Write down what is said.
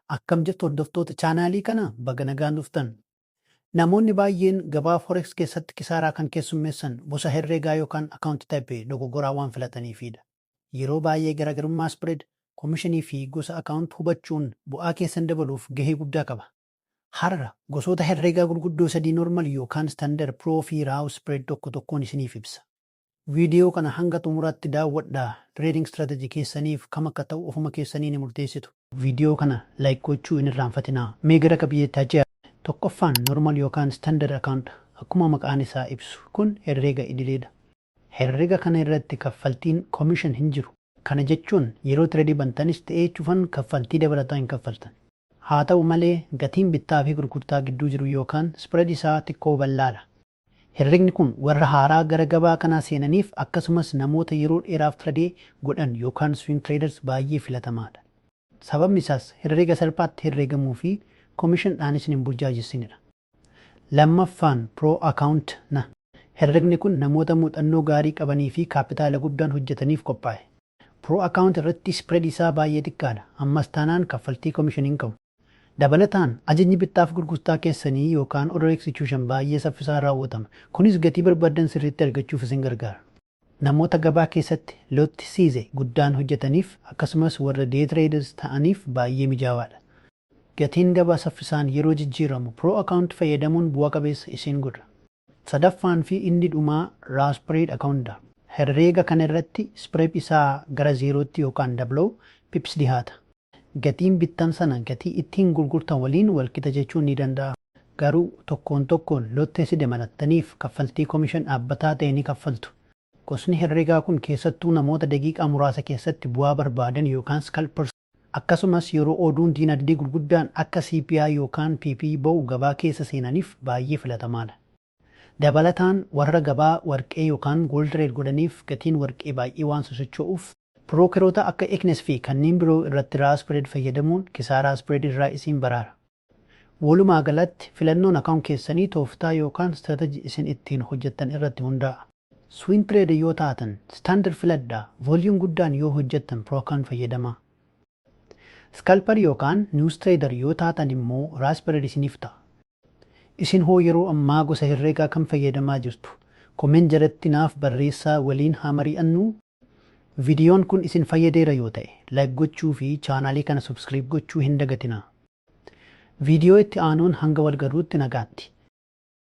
Akkam jettu hordoftoota chaanaalii kana baga nagaan dhuftan. Namoonni baay'een gabaa Forex keessatti kisaaraa kan keessummeessan gosa herregaa yookaan akaawunti taayipii dogoggoraa waan filataniifidha. Yeroo baay'ee garaagarummaa spreed, koomishinii fi gosa akaawunti hubachuun bu'aa keessan dabaluuf gahee guddaa qaba. Har'a gosoota herregaa gurguddoo sadii normal yookaan standard pro fi raaw spreed tokko tokkoon isiniif ibsa. Viidiyoo kana hanga xumuraatti daawwadhaa. Trading strategy keessaniif kam akka ta'u ofuma keessanii ni murteessitu. Viidiyoo kana like gochuu hin irraanfatinaa. Mee gara qabiyyeettaa jira. Tokkoffaan normal yookaan standard account akkuma maqaan isaa ibsu kun herrega idileedha. Herrega kana irratti kaffaltiin commission hin jiru. Kana jechuun yeroo tireedii bantanis ta'ee cufan kaffaltii dabalataa hin kaffaltan. Haa ta'u malee gatiin bittaa fi gurgurtaa gidduu jiru yookaan spread isaa xiqqoo bal'aadha. Herregni kun warra haaraa gara gabaa kanaa seenaniif akkasumas namoota yeroo dheeraaf tireedii godhan yookaan swing traders baay'ee filatamaadha. Sababni isaas herrega salphaatti herregamuu fi koomishinidhaanis hin burjaajessinidha. Lammaffaan pro account na. Herregni kun namoota muuxannoo gaarii qabanii fi kaapitaala guddaan hojjetaniif qophaa'e. Pro account irratti spread isaa baay'ee xiqqaadha. Ammas taanaan kaffaltii koomishinii hin qabu. Dabalataan ajajni bittaaf gurgurtaa keessanii yookaan order execution baay'ee saffisaan raawwatama. Kunis gatii barbaadan sirriitti argachuuf isin gargaara. Namoota gabaa keessatti lotti siize guddaan hojjetaniif akkasumas warra day traders ta'aniif baay'ee mijaawaadha. Gatiin gabaa saffisaan yeroo jijjiiramu pro account fayyadamuun bu'a qabeessa isin godha. Sadaffaan fi inni dhumaa raw spreed accountdha. Herrega kana irratti spread isaa gara zeerootti yookaan dabaloo pips dhihaata. Gatiin bittan sana gatii ittiin gurgurtan waliin walqixa jechuun ni danda'a. Garuu tokkoon tokkoon lottee si dabalattaniif kaffaltii koomishin dhaabbataa ta'e ni kaffaltu. Gosni herregaa kun keessattuu namoota daqiiqaa muraasa keessatti bu'aa barbaadan yookaan scalpers akkasumas yeroo oduun diinagdee gurguddaan akka CPI yookaan PP ba'u gabaa keessa seenaniif baay'ee filatamaadha. Dabalataan warra gabaa warqee yookaan gold trade godhaniif gatiin warqee baay'ee waan sosocho'uuf pirookeroota akka Exness fi kanneen biroo irratti raw spread fayyadamuun kisaaraa spread irraa isin baraara. Walumaa galatti filannoon akaawunt keessanii tooftaa yookaan strategy isin ittiin hojjettan irratti hundaa'a. Swing trade yoo taatan standard filadhaa, volume guddaan yoo hojjettan pro account fayyadamaa. Scalper yookaan news trader yoo taatan immoo raw spread isiniif ta'a. Isin hoo yeroo ammaa gosa herregaa kan fayyadamaa jirtu? Komeen jalatti naaf barreessaa waliin haa mari'annu. Viidiyoon kun isin fayyadeera yoo ta'e like gochuu fi chaanaalii kana subscribe gochuu hin dagatinaa. Viidiyoo itti aanuun hanga wal galuutti nagaatti.